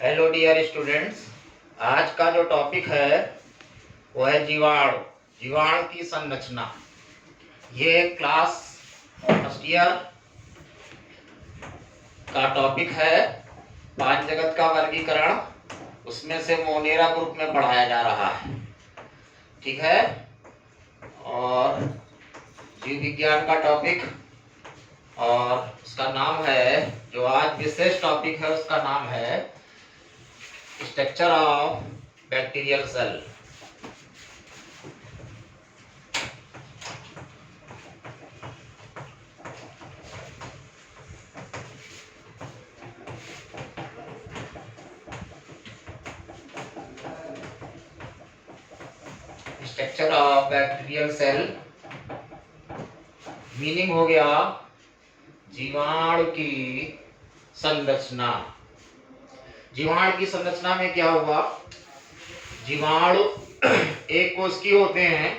Hello dear students. आज का जो टॉपिक है वो है जीवाणु। जीवाणु की संरचना। ये क्लास फर्स्ट ईयर का टॉपिक है। पांच जगत का वर्गीकरण, उसमें से मोनेरा ग्रुप में पढ़ाया जा रहा है। ठीक है। और जीव विज्ञान का टॉपिक, और उसका नाम है, जो आज विशेष टॉपिक है उसका नाम है structure of bacterial cell. Structure of bacterial cell meaning हो गया जीवाणु की संरचना। जीवाणु की संरचना में क्या हुआ? जीवाणु एक कोशिकी होते हैं।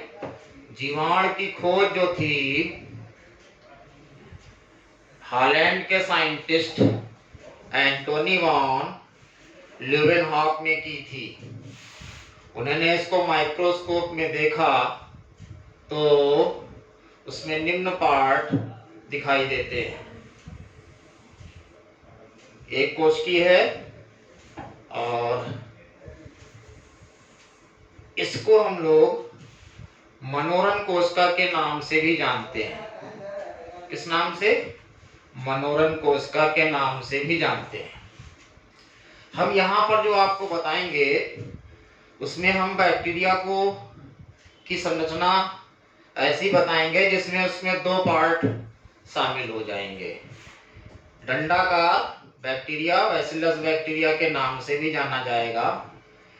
जीवाणु की खोज जो थी हॉलैंड के साइंटिस्ट एंटोनी वॉन ल्यूवेनहॉक ने की थी। उन्होंने इसको माइक्रोस्कोप में देखा तो उसमें निम्न पार्ट दिखाई देते हैं। एक कोशिकी है और इसको हम लोग मनोरम कोशिका के नाम से भी जानते हैं। किस नाम से? मनोरम कोशिका के नाम से भी जानते हैं। हम यहाँ पर जो आपको बताएंगे उसमें हम बैक्टीरिया को की संरचना ऐसी बताएंगे जिसमें उसमें दो पार्ट शामिल हो जाएंगे। डंडाकार बैक्टीरिया, बैसिलस बैक्टीरिया के नाम से भी जाना जाएगा।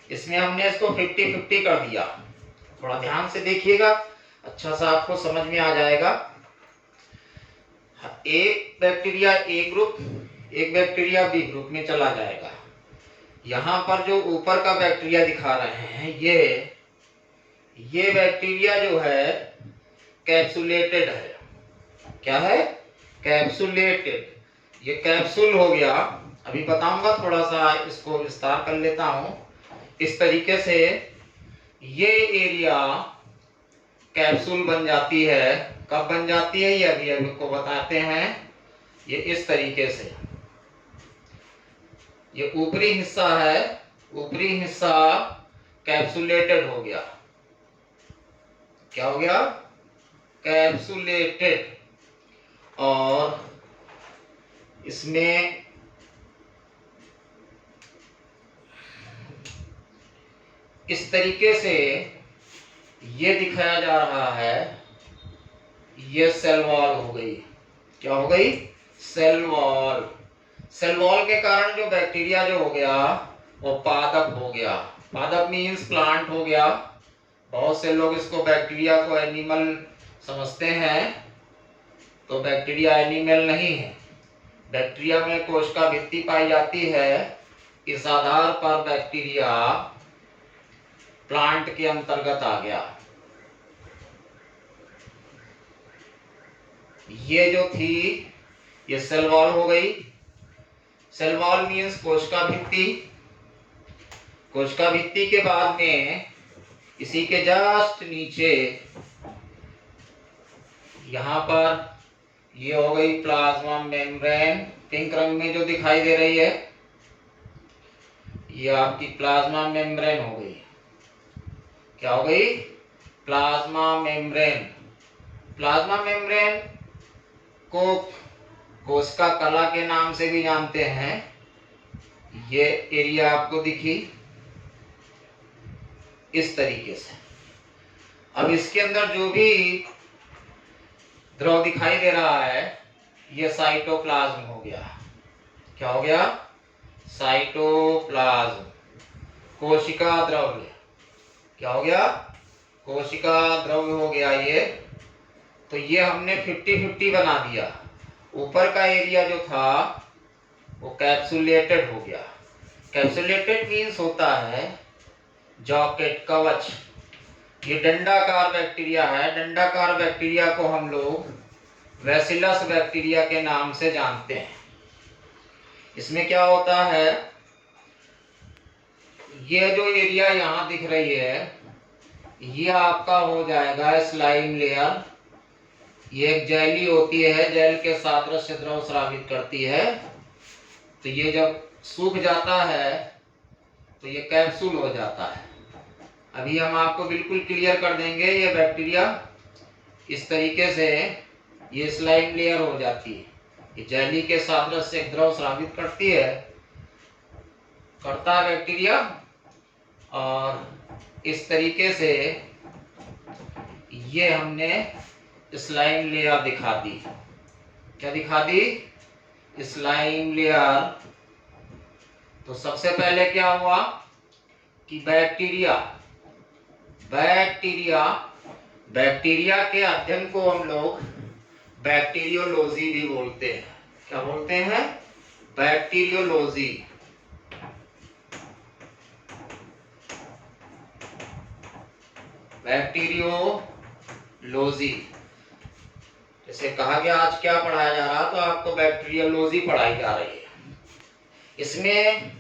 इसमें हमने इसको 50-50 कर दिया। थोड़ा ध्यान से देखिएगा, अच्छा सा आपको समझ में आ जाएगा। एक बैक्टीरिया ए ग्रुप, एक बैक्टीरिया बी ग्रुप में चला जाएगा। यहाँ पर जो ऊपर का बैक्टीरिया दिखा रहे हैं, ये बैक्टीरिया जो है कैप्सुलेटेड है। क्या है? कैप्सुलेटेड। ये कैप्सूल हो गया। अभी बताऊंगा, थोड़ा सा इसको विस्तार कर लेता हूं। इस तरीके से ये एरिया कैप्सूल बन जाती है। कब बन जाती है ये अभी आपको बताते हैं। ये इस तरीके से, ये ऊपरी हिस्सा है, ऊपरी हिस्सा कैप्सुलेटेड हो गया। क्या हो गया? कैप्सुलेटेड। और इसमें इस तरीके से ये दिखाया जा रहा है। ये सेल वॉल हो गई। क्या हो गई? Cell wall. सेल वॉल के कारण जो बैक्टीरिया जो हो गया वो पादप हो गया। पादप मीन्स प्लांट हो गया। बहुत से लोग इसको बैक्टीरिया को एनिमल समझते हैं, तो बैक्टीरिया एनिमल नहीं है। बैक्टीरिया में कोशिका भित्ति पाई जाती है। इस आधार पर बैक्टीरिया प्लांट के अंतर्गत आ गया। ये जो थी ये सेल वॉल हो गई। सेल वॉल मीन्स कोशिका भित्ति। कोशिका भित्ति के बाद में इसी के जस्ट नीचे यहाँ पर ये हो गई प्लाज्मा मेम्ब्रेन। पिंक रंग में जो दिखाई दे रही है ये आपकी प्लाज्मा मेम्ब्रेन हो गई। क्या हो गई? Plasma membrane. प्लाज्मा मेम्ब्रेन को कोशिका कला के नाम से भी जानते हैं। ये एरिया आपको दिखी इस तरीके से। अब इसके अंदर जो भी द्रव दिखाई दे रहा है ये साइटोप्लाज्म हो गया। क्या हो गया? साइटोप्लाज्म। कोशिका द्रव्य। क्या हो गया? कोशिका द्रव्य हो गया ये। तो ये हमने 50-50 बना दिया। ऊपर का एरिया जो था वो कैप्सुलेटेड हो गया। कैप्सुलेटेड मीन्स होता है जॉकेट, कवच। ये डंडाकार बैक्टीरिया है। डंडाकार बैक्टीरिया को हम लोग बैसिलस बैक्टीरिया के नाम से जानते हैं। इसमें क्या होता है, ये जो एरिया यहाँ दिख रही है ये आपका हो जाएगा स्लाइम लेयर। ये एक जेली होती है, जेल के साथ रस द्रव स्रावित करती है। तो ये जब सूख जाता है तो ये कैप्सूल हो जाता है। अभी हम आपको बिल्कुल क्लियर कर देंगे। ये बैक्टीरिया इस तरीके से ये स्लाइम लेयर हो जाती है। ये जेली के साथ रस से द्रव स्रावित करती है, करता है बैक्टीरिया, और इस तरीके से ये हमने स्लाइम लेयर दिखा दी। क्या दिखा दी? Slime layer. तो सबसे पहले क्या हुआ कि बैक्टीरिया बैक्टीरिया के अध्ययन को हम लोग बैक्टीरियोलॉजी भी बोलते हैं। क्या बोलते हैं? बैक्टीरियोलॉजी। बैक्टीरियोलॉजी जैसे कहा गया आज क्या पढ़ाया जा रहा, तो आपको बैक्टीरियोलॉजी पढ़ाई जा रही है। इसमें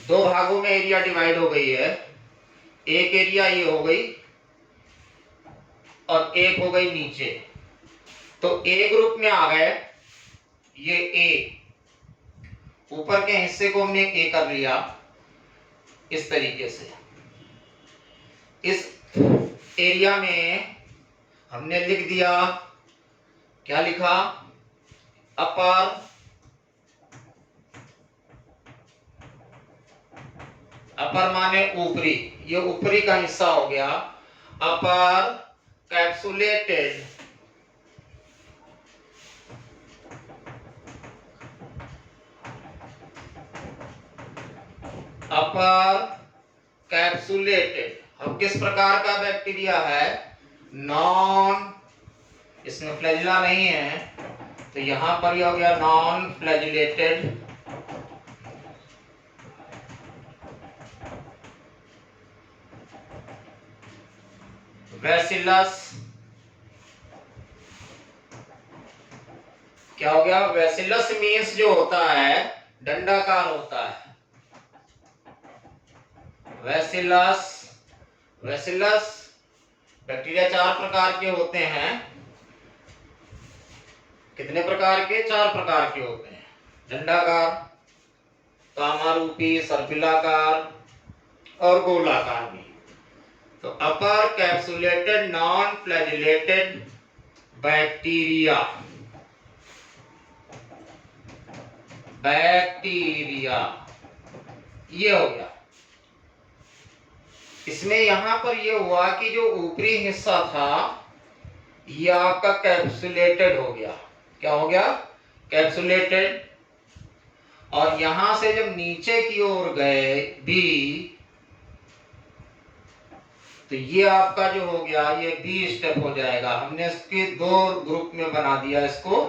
दो भागों में एरिया डिवाइड हो गई है। एक एरिया ये हो गई और एक हो गई नीचे। तो ए ग्रुप में आ गए ये ए, ऊपर के हिस्से को हमने ए कर लिया इस तरीके से। इस एरिया में हमने लिख दिया, क्या लिखा? अपर माने ऊपरी, ये ऊपरी का हिस्सा हो गया। अपर कैप्सुलेटेड, अपर कैप्सुलेटेड। अब किस प्रकार का बैक्टीरिया है? नॉन, इसमें फ्लैजिला नहीं है तो यहां पर यह हो गया नॉन फ्लैजिलेटेड। बैसिलस, क्या हो गया? बैसिलस मीन्स जो होता है डंडाकार होता है। बैसिलस बैक्टीरिया 4 प्रकार के होते हैं। कितने प्रकार के? 4 प्रकार के होते हैं। डंडाकार, कामारूपी, सर्पिलाकार और गोलाकार भी। तो अपर कैप्सुलेटेड नॉन फ्लैजिलेटेड बैक्टीरिया, ये हो गया। इसमें यहां पर ये हुआ कि जो ऊपरी हिस्सा था ये आपका कैप्सुलेटेड हो गया। क्या हो गया? कैप्सुलेटेड। और यहां से जब नीचे की ओर गए बी, तो ये आपका जो हो गया ये बी स्टेप हो जाएगा। हमने इसके 2 ग्रुप में बना दिया। इसको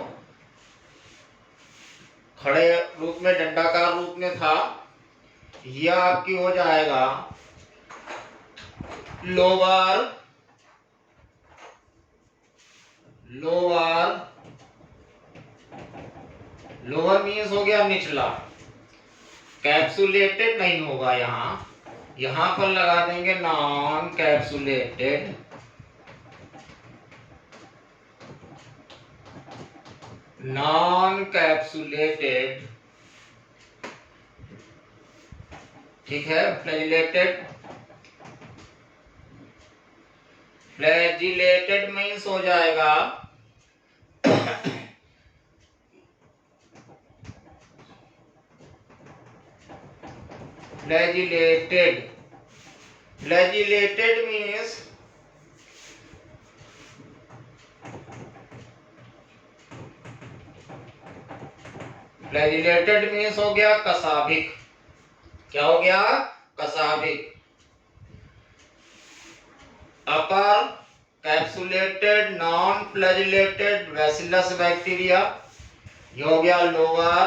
खड़े रूप में, डंडाकार रूप में था, यह आपकी हो जाएगा लोअर मीन्स हो गया निचला। कैप्सुलेटेड नहीं होगा, यहां पर लगा देंगे नॉन कैप्सुलेटेड। नॉन कैप्सुलेटेड, ठीक है। फ्लैजिलेटेड मीन्स हो जाएगा फ्लैजिलेटेड मीन्स हो गया कसाभिक। क्या हो गया? कसाभिक। Upper capsulated non flagellated bacillus bacteria, ये हो गया lower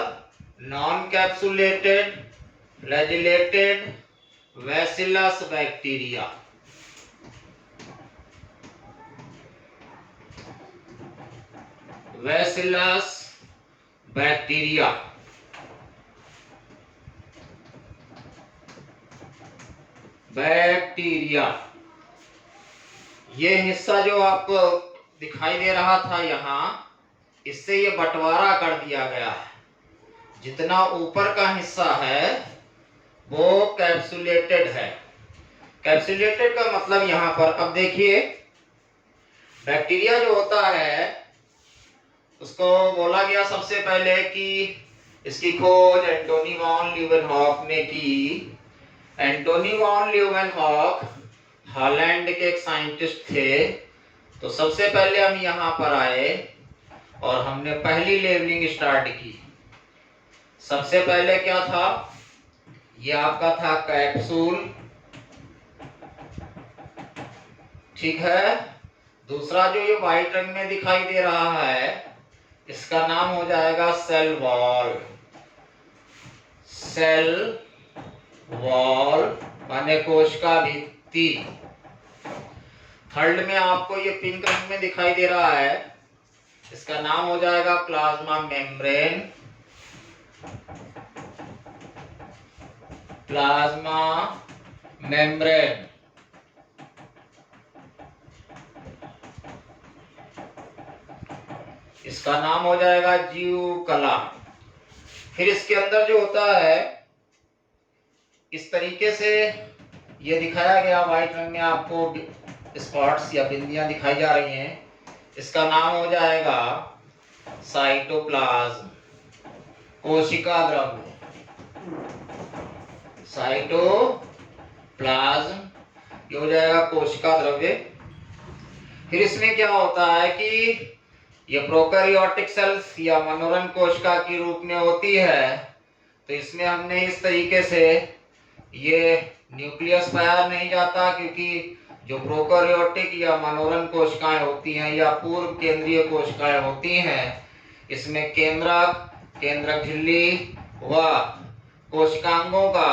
non capsulated flagellated bacillus bacteria. Bacillus bacteria. Bacteria. ये हिस्सा जो आपको दिखाई दे रहा था यहाँ, इससे ये बंटवारा कर दिया गया है। जितना ऊपर का हिस्सा है वो कैप्सुलेटेड है। कैप्सुलेटेड का मतलब यहाँ पर अब देखिए, बैक्टीरिया जो होता है उसको बोला गया सबसे पहले कि इसकी खोज एंटोनी वॉन लीeuwenhoek ने की। एंटोनी वॉन लीeuwenhoek हॉलैंड के एक साइंटिस्ट थे। तो सबसे पहले हम यहाँ पर आए और हमने पहली लेवलिंग स्टार्ट की। सबसे पहले क्या था, ये आपका था कैप्सूल, ठीक है। दूसरा जो ये व्हाइट रंग में दिखाई दे रहा है, इसका नाम हो जाएगा सेल वॉल। सेल वॉल माने कोशिका भित्ति। थर्ड में आपको ये पिंक रंग में दिखाई दे रहा है, इसका नाम हो जाएगा प्लाज्मा मेम्ब्रेन। Plasma membrane. इसका नाम हो जाएगा जीव कला। फिर इसके अंदर जो होता है, इस तरीके से ये दिखाया गया व्हाइट रंग में, आपको स्पॉट्स या बिंदियां दिखाई जा रही हैं। इसका नाम हो जाएगा साइटोप्लाज्म, कोशिका द्रव्य। साइटोप्लाज्म ये हो जाएगा कोशिका द्रव्य। फिर इसमें क्या होता है कि ये प्रोकैरियोटिक सेल्स या मनोरंग कोशिका के रूप में होती है। तो इसमें हमने इस तरीके से ये न्यूक्लियस पाया नहीं जाता, क्योंकि जो प्रोकैरियोटिक या मनोरंग कोशिकाएं होती हैं या पूर्व केंद्रीय कोशिकाएं होती हैं, इसमें केंद्रक झिल्ली व कोशिकांगों का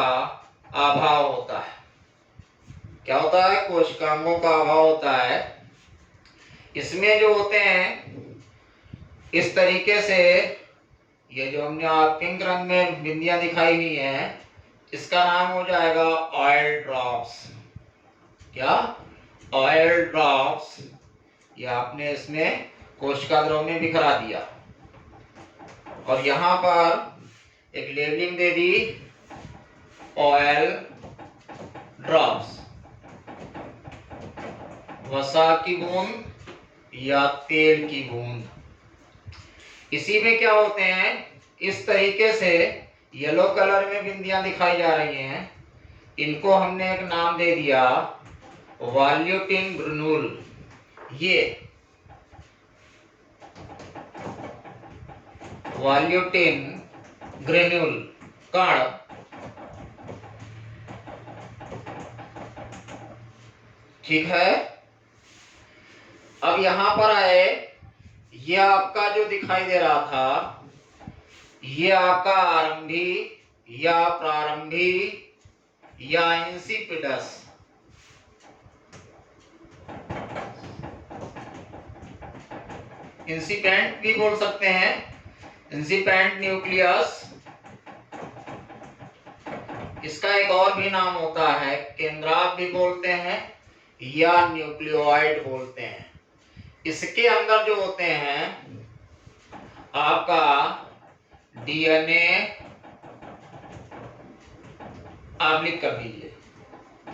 अभाव होता है। क्या होता है? कोशिकांगों का अभाव होता है। इसमें जो होते हैं इस तरीके से, ये जो हमने पिंक रंग में बिंदियां दिखाई हुई हैं, इसका नाम हो जाएगा ऑयल ड्रॉप्स। क्या? Oil drops. ये आपने इसमें कोशिका द्रव में बिखरा दिया और यहाँ पर एक लेबलिंग दे दी, ऑयल ड्रॉप्स। वसा की बूंद या तेल की बूंद। इसी में क्या होते हैं, इस तरीके से येलो कलर में बिंदियां दिखाई जा रही हैं, इनको हमने एक नाम दे दिया वॉल्यूटिन ग्रेन्यूल। ये वॉल्यूटिन ग्रेन्यूल कण, ठीक है। अब यहां पर आए, ये आपका जो दिखाई दे रहा था, ये आपका आरंभी या प्रारंभी या इंसिपिडस, इंसिपेंट भी बोल सकते हैं, इंसिपेंट न्यूक्लियस। इसका एक और भी नाम होता है, केंद्रक भी बोलते हैं या न्यूक्लियोइड बोलते हैं। इसके अंदर जो होते हैं आपका डीएनए, आप लिख कर दीजिए,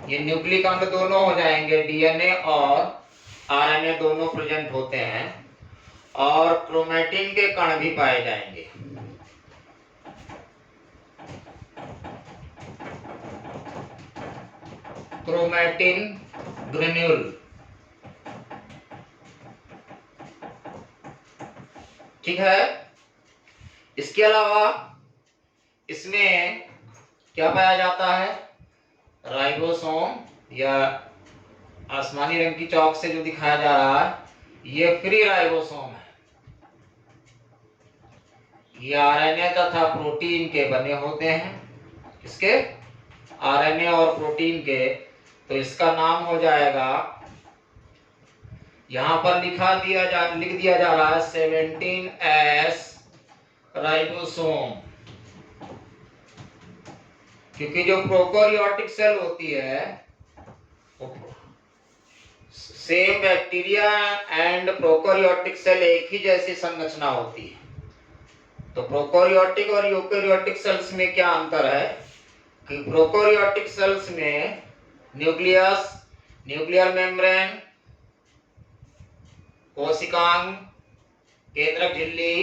ये न्यूक्लिक अंग दोनों हो जाएंगे, डीएनए और आरएनए दोनों प्रेजेंट होते हैं, और क्रोमैटिन के कण भी पाए जाएंगे। क्रोमैटिन ग्रेन्यूल, ठीक है। इसके अलावा इसमें क्या पाया जाता है, राइबोसोम, या आसमानी रंग की चौक से जो दिखाया जा रहा है, ये फ्री राइबोसोम है। ये आरएनए तथा प्रोटीन के बने होते हैं, इसके आरएनए और प्रोटीन के। तो इसका नाम हो जाएगा, यहां पर लिख दिया जा रहा है 17S राइबोसोम, क्योंकि जो प्रोकैरियोटिक सेल होती है same bacteria and prokaryotic cell एक ही जैसी संरचना होती है। तो प्रोकैरियोटिक और यूकैरियोटिक सेल्स में क्या अंतर है कि प्रोकैरियोटिक सेल्स में न्यूक्लियस, न्यूक्लियर मेम्ब्रेन, कोशिकांग, केंद्रक झिल्ली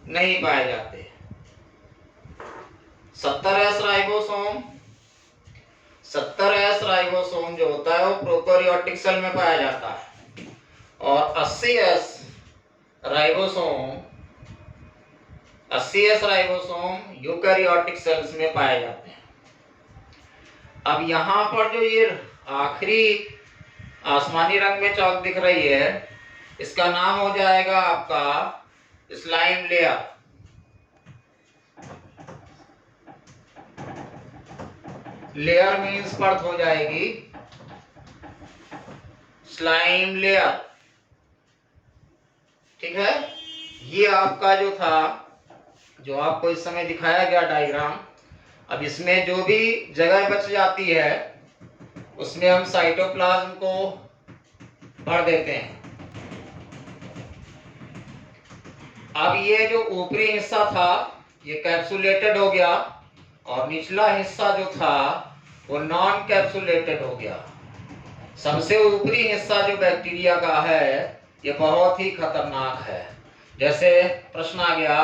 नहीं पाए जाते। 70S राइबोसोम, 70S राइबोसोम जो होता है वो प्रोकैरियोटिक सेल में पाया जाता है और 80S ribosome, 80S ribosome eukaryotic cells में पाए जाते हैं। अब यहाँ पर जो ये आखिरी आसमानी रंग में चौक दिख रही है, इसका नाम हो जाएगा आपका स्लाइम लेयर। लेयर मीन्स परत हो जाएगी स्लाइम लेयर। ठीक है, ये आपका जो था, जो आपको इस समय दिखाया गया डायग्राम, अब इसमें जो भी जगह बच जाती है उसमें हम साइटोप्लाज्म को भर देते हैं। अब ये जो ऊपरी हिस्सा था ये कैप्सुलेटेड हो गया और निचला हिस्सा जो था वो नॉन कैप्सुलेटेड हो गया। सबसे ऊपरी हिस्सा जो बैक्टीरिया का है ये बहुत ही खतरनाक है। जैसे प्रश्न आ गया,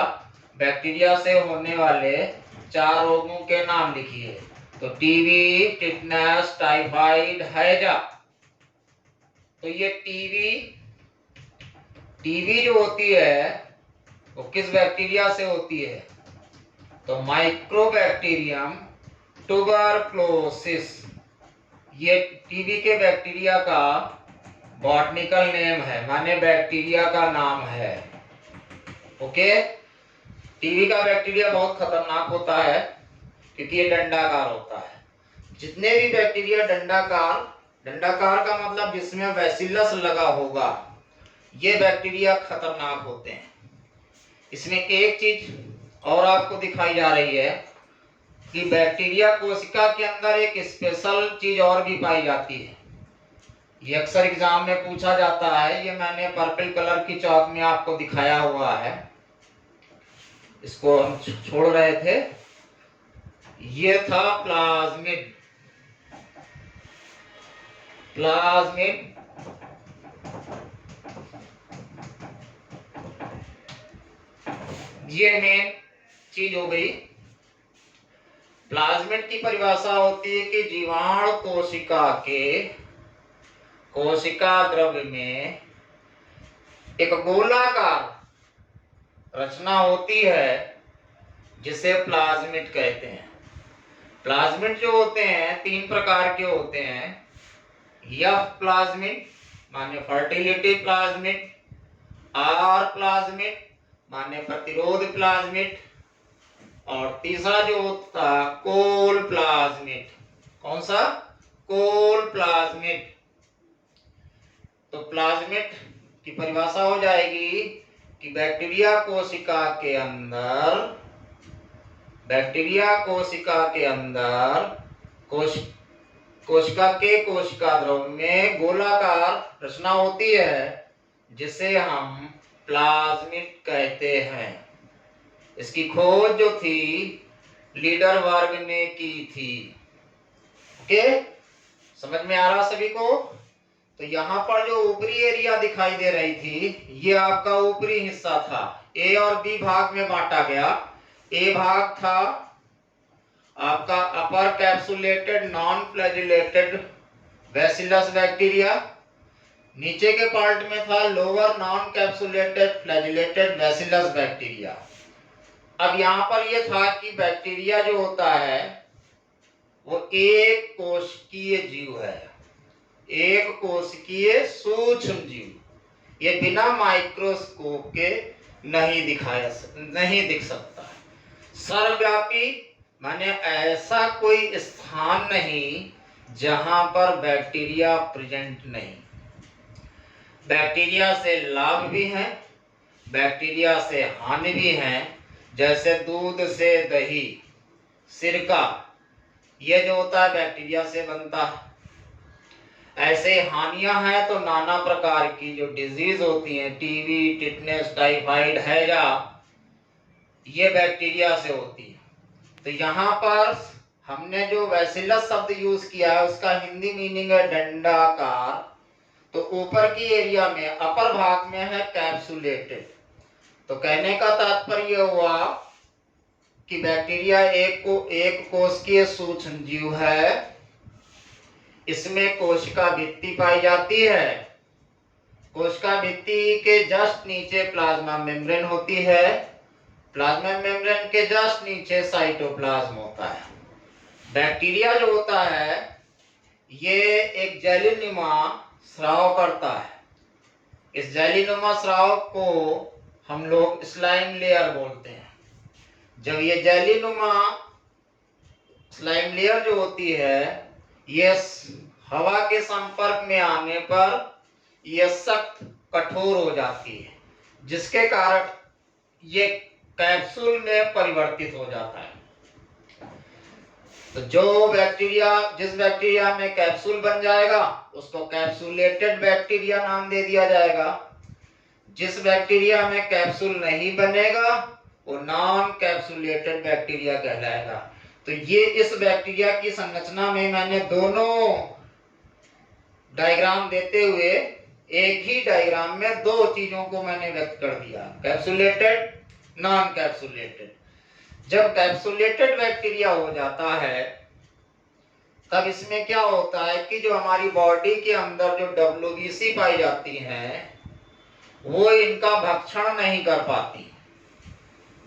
बैक्टीरिया से होने वाले 4 रोगों के नाम लिखिए, तो टीबी, टिटनेस, टाइफाइड, हैजा। तो ये टीबी जो होती है वो किस बैक्टीरिया से होती है? तो माइक्रोबैक्टीरियम ट्यूबरक्लोसिस, ये टीबी के बैक्टीरिया का बॉटनिकल नेम है, माने बैक्टीरिया का नाम है। ओके, टीबी का बैक्टीरिया बहुत खतरनाक होता है क्योंकि ये डंडाकार होता है। जितने भी बैक्टीरिया डंडाकार का मतलब जिसमें बैसिलस लगा होगा, ये बैक्टीरिया खतरनाक होते हैं। इसमें एक चीज और आपको दिखाई जा रही है कि बैक्टीरिया कोशिका के अंदर एक स्पेशल चीज और भी पाई जाती है। ये अक्सर एग्जाम में पूछा जाता है, ये मैंने पर्पल कलर की चौक में आपको दिखाया हुआ है, इसको हम छोड़ रहे थे। ये था प्लाज्मिड। ये मेन चीज हो गई। प्लाज्मिड की परिभाषा होती है कि जीवाणु कोशिका द्रव्य में एक गोलाकार रचना होती है जिसे प्लाज्मिड कहते हैं। प्लाज्मिड जो होते हैं 3 प्रकार के होते हैं। एफ प्लाज्मिड माने फर्टिलिटी प्लाज्मिड, आर प्लाज्मिड माने प्रतिरोध प्लाज्मिड, और तीसरा जो होता कोल प्लाज्मिड। कौन सा? कोल प्लाज्मिड। तो प्लाज्मिड की परिभाषा हो जाएगी कि बैक्टीरिया कोशिका के अंदर कोशिका द्रव्य में गोलाकार रचना होती है जिसे हम प्लाज्मिड कहते हैं। इसकी खोज जो थी लीडरवर्ग ने की थी। ओके, समझ में आ रहा सभी को? तो यहाँ पर जो ऊपरी एरिया दिखाई दे रही थी ये आपका ऊपरी हिस्सा था। ए और बी भाग में बांटा गया। ए भाग था आपका upper capsulated non flagellated bacillus bacteria, नीचे के पार्ट में था lower non capsulated flagellated bacillus bacteria. अब यहाँ पर यह था कि बैक्टीरिया जो होता है वो एक कोशिकीय जीव है, एक कोशिकीय सूक्ष्म जीव। ये बिना माइक्रोस्कोप के नहीं दिख सकता। सर्वव्यापी माने ऐसा कोई स्थान नहीं जहां पर बैक्टीरिया प्रेजेंट नहीं। बैक्टीरिया से लाभ भी हैं, बैक्टीरिया से हानि भी हैं। जैसे दूध से दही, सिरका, ये जो होता है बैक्टीरिया से बनता है। ऐसे हानियां हैं तो नाना प्रकार की जो डिजीज होती हैं, टीबी, टिटनेस, टाइफाइड, हैजा, ये बैक्टीरिया से होती है। तो यहाँ पर हमने जो बैसिलस शब्द यूज किया है उसका हिंदी मीनिंग है डंडाकार। तो ऊपर की एरिया में, अपर भाग में है कैप्सुलेटेड। तो कहने का तात्पर्य हुआ कि बैक्टीरिया एक कोशिकीय सूक्ष्म जीव है। इसमें कोशिका भित्ति पाई जाती है। कोशिका भित्ति के जस्ट नीचे प्लाज्मा मेम्ब्रेन होती है। प्लाज्मा मेम्ब्रेन के जस्ट नीचे साइटोप्लाज्म होता है। बैक्टीरिया जो होता है ये एक जेलीनुमा स्राव करता है। इस जेलीनुमा स्राव को हम लोग स्लाइम लेयर बोलते हैं। जब ये जेलीनुमा स्लाइम लेयर जो होती है ये हवा के संपर्क में आने पर यह सख्त कठोर हो जाती है, जिसके कारण ये कैप्सूल में परिवर्तित हो जाता है। तो जिस बैक्टीरिया में कैप्सूल बन जाएगा उसको कैप्सूलेटेड बैक्टीरिया नाम दे दिया जाएगा। जिस बैक्टीरिया में कैप्सूल नहीं बनेगा वो नॉन कैप्सूलेटेड बैक्टीरिया कहलाएगा। तो ये इस बैक्टीरिया की संरचना में मैंने दोनों डायग्राम देते हुए एक ही डायग्राम में दो चीजों को मैंने व्यक्त कर दिया, कैप्सूलेटेड, नॉन कैप्सूलेटेड। जब कैप्सूलेटेड बैक्टीरिया हो जाता है तब इसमें क्या होता है कि जो हमारी बॉडी के अंदर जो WBC पाई जाती हैं वो इनका भक्षण नहीं कर पाती,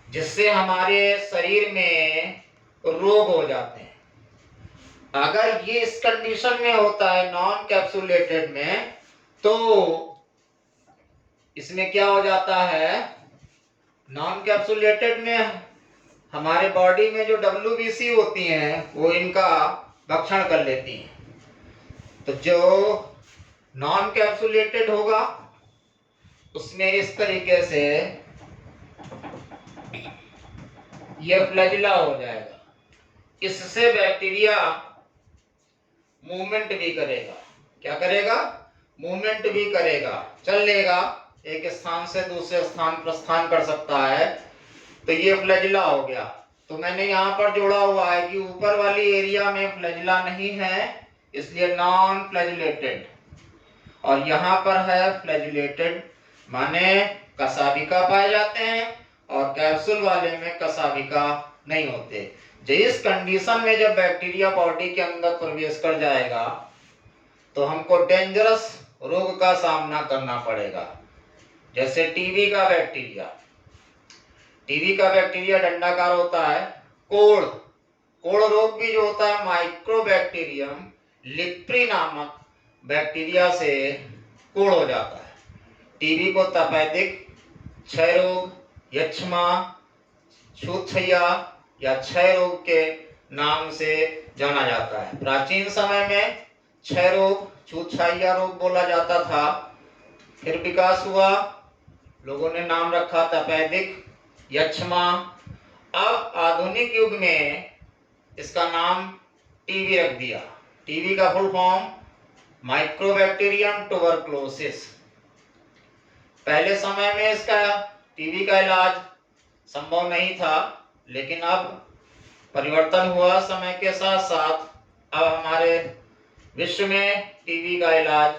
जिससे हमारे शरीर में रोग हो जाते हैं। अगर ये इस कंडीशन में होता है नॉन कैप्सूलेटेड में, तो इसमें क्या हो जाता है, नॉन कैप्सूलेटेड में हमारे बॉडी में जो WBC होती हैं वो इनका भक्षण कर लेती हैं। तो जो नॉन कैप्सूलेटेड होगा उसमें इस तरीके से यह फ्लैजिला हो जाएगा। इससे बैक्टीरिया मूवमेंट भी करेगा। क्या करेगा? मूवमेंट भी करेगा, चल लेगा, एक स्थान से दूसरे स्थान प्रस्थान कर सकता है। तो ये फ्लैजिला हो गया। तो मैंने यहाँ पर जोड़ा हुआ है कि ऊपर वाली एरिया में फ्लैजिला नहीं है, इसलिए नॉन फ्लैजिलेटेड, और यहाँ पर है फ्लैजिलेटेड, माने कशाभिका पाए जाते हैं, और कैप्सूल वाले में कशाभिका नहीं होते। जिस कंडीशन में जब बैक्टीरिया बॉडी के अंदर प्रवेश कर जाएगा तो हमको डेंजरस रोग का सामना करना पड़ेगा। जैसे टीबी का बैक्टीरिया डंडाकार होता है। कोढ़ रोग भी जो होता है माइक्रोबैक्टीरियम लिप्री नामक बैक्टीरिया से कोढ़ हो जाता है। टीबी को तपेदिक, क्षय रोग, यक्ष्मा, छूतछैया या क्षय रोग के नाम से जाना जाता है। प्राचीन समय में क्षय रोग, छूतछैया रोग बोला जाता था, फिर विकास हुआ, लोगों ने नाम रखा तपेदिक, यक्ष्मा। अब आधुनिक युग में इसका नाम टीबी रख दिया। टीबी का फुल फॉर्म माइक्रोबैक्टीरियम ट्यूबरकुलोसिस। पहले समय में इसका टीबी का इलाज संभव नहीं था, लेकिन अब परिवर्तन हुआ समय के साथ साथ। अब हमारे विश्व में टीबी का इलाज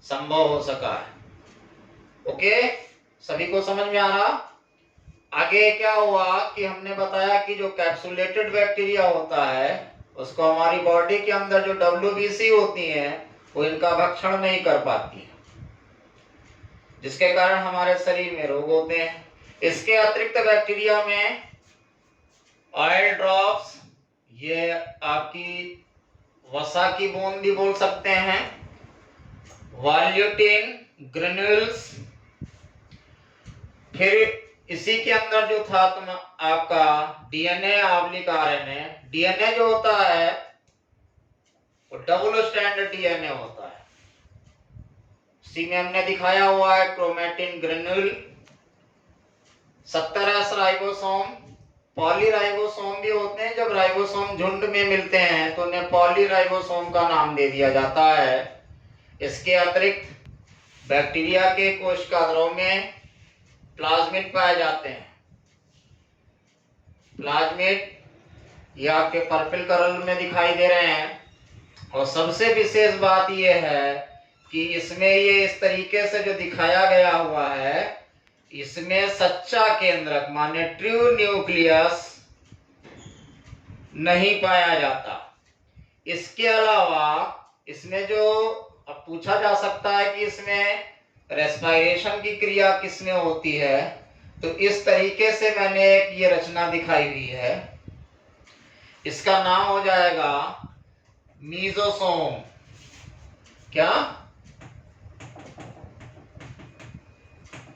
संभव हो सका है। ओके, सभी को समझ में आ रहा? आगे क्या हुआ कि हमने बताया कि जो कैप्सूलेटेड बैक्टीरिया होता है उसको हमारी बॉडी के अंदर जो WBC होती हैं वो इनका भक्षण नहीं कर पाती, जिसके कारण हमारे शरीर में रोग होते हैं। इसके अतिरिक्त बैक्टीरिया में ऑयल ड्रॉप्स, ये आपकी वसा की बूंद भी बोल सकते हैं, वॉल्यूटिन ग्रेन्यूल्स, फिर इसी के अंदर जो था तुम आपका DNA ऑब्लिक RNA। DNA जो होता है वो डबल स्टैंड DNA होता है। इसी में हमने दिखाया हुआ है chromatin granule, 70S ribosome, polyribosome भी होते हैं। जब राइबोसोम झुंड में मिलते हैं तो उन्हें पॉलीराइबोसोम का नाम दे दिया जाता है। इसके अतिरिक्त बैक्टीरिया के कोशिका द्रव में प्लाज्मिड पाए जाते हैं। प्लाज्मिड ये आपके पर्पल कलर में दिखाई दे रहे हैं। और सबसे विशेष बात यह है कि इसमें ये इस तरीके से जो दिखाया गया हुआ है, इसमें सच्चा केंद्रक माने ट्रू न्यूक्लियस नहीं पाया जाता। इसके अलावा इसमें जो अब पूछा जा सकता है कि इसमें रेस्पिरेशन की क्रिया किसमें होती है, तो इस तरीके से मैंने एक ये रचना दिखाई हुई है। इसका नाम हो जाएगा मीजोसोम। क्या?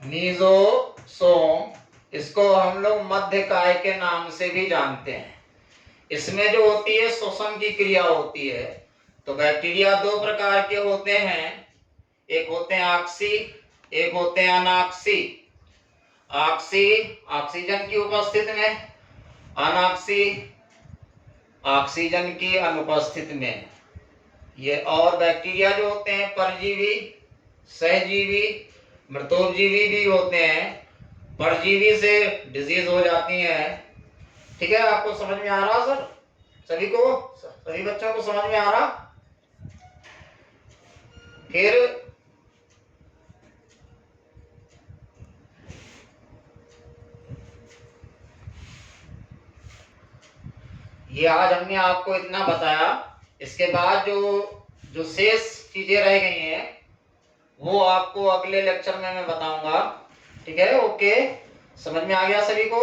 मीजोसोम। इसको हम लोग मध्यकाय के नाम से भी जानते हैं। इसमें जो होती है श्वसन की क्रिया होती है। तो बैक्टीरिया दो प्रकार के होते हैं, एक होते हैं ऑक्सी, एक होते हैं अनॉक्सी। ऑक्सी ऑक्सीजन की उपस्थिति में, अनॉक्सी ऑक्सीजन की अनुपस्थिति में। ये और बैक्टीरिया जो होते हैं परजीवी, सहजीवी, मृतोपजीवी भी होते हैं। परजीवी से डिजीज हो जाती है। ठीक है, आपको समझ में आ रहा सर? सभी को, सभी बच्चों को समझ में आ रहा? फिर ये आज हमने आपको इतना बताया। इसके बाद जो शेष चीजें रह गई हैं वो आपको अगले लेक्चर में मैं बताऊंगा। ठीक है, ओके, समझ में आ गया सभी को?